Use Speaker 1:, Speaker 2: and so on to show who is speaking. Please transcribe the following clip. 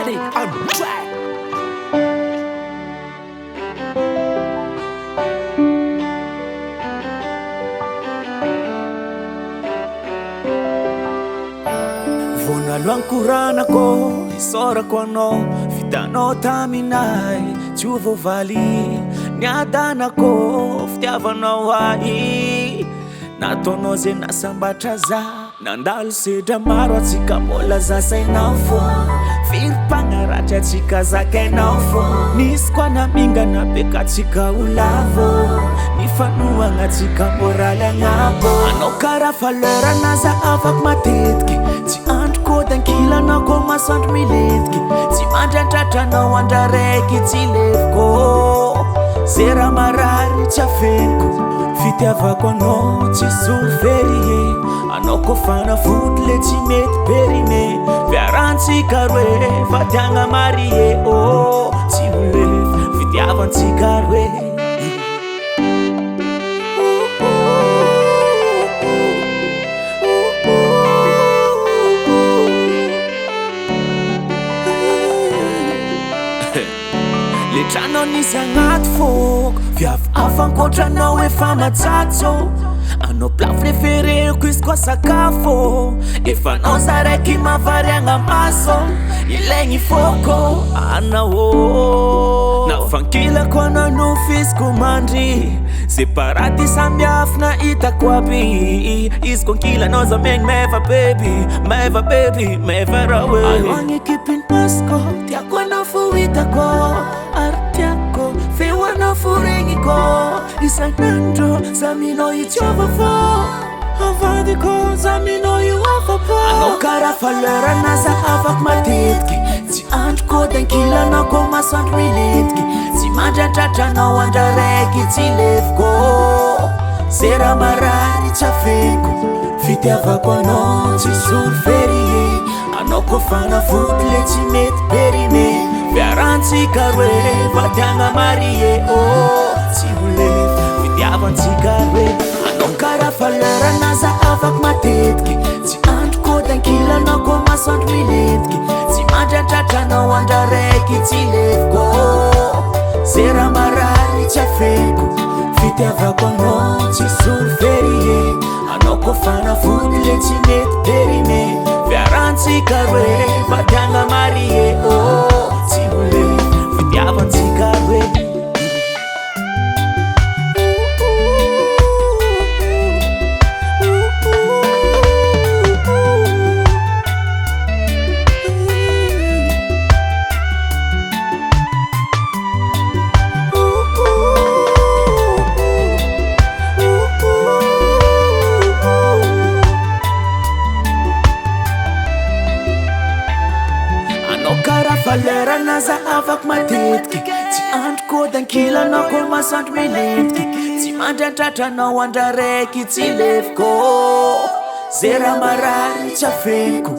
Speaker 1: Daddy on track. Vonalohany koranako isaorako anao vitanao taminay tsy ho voavaly ny adanako fitiavanao ahy nataonao zay nasambatra za nandalo sedra maro atsika mbola zasainao fô firim-pagnaratra atsika zakainao fô nisy koa namingana beka atsika ho lavo ny fanohagna atsika moraly agnabo anao karaha faleranaza afaka matetiky tsy androkôdankilana ko masoandro miletiky tsy mandrandrantranao andra raiky tsy leviko zay raha marary tsy afeniko fitiavako anao tsy soloverie anao ko fanafody le tsy mety perime fiarantsika roe fatiagna marie tsy oleva fitiavantsika roe le tranao nisy agnaty fôko viavy afankotranao efa matsatso anao plat préféreko izy koa sakafo efa nao za raiky mavariagna maso ilaigny fôko anao nafankilako anao no fisiko mandry separati sambiafina hitako aby izy ko ankilanao za megny meva baby meva rawe aloagny ekipiny masko tiako anao fo hitako ary tiako feo anao fo regniko isanandro za minao itiava fô avadiko za minao io afa po anao karaha faleranaza afaka matetiky tsy androkôdankilanao ko masoandro miletiky tsy mandrandrantranao andra raiky tsy leviko zay raha marary tsy afeniko fitiavako anao tsy soloverie anao ko fanafody le tsy mety perime fiarantsika roe fatiagna marie tsy oleva fitiavantsika roe anao karaha faleranaza afaka matetiky tsy androkôdankilanao ko masoandro miletiky tsy mandrandrantranao andra raiky tsy leviko zay raha marary tsy afeniko fitiavako anao tsy soloverie anao ko fanafody le tsy mety perime fiarantsika roe fatiagna marie tsy oleva fitiavantsika roe faleranaza afaka matetiky tsy androkôdankilanao ko masoandro miletiky tsy mandrandrantranao andra raiky tsy leviko zay raha marary tsy afeniko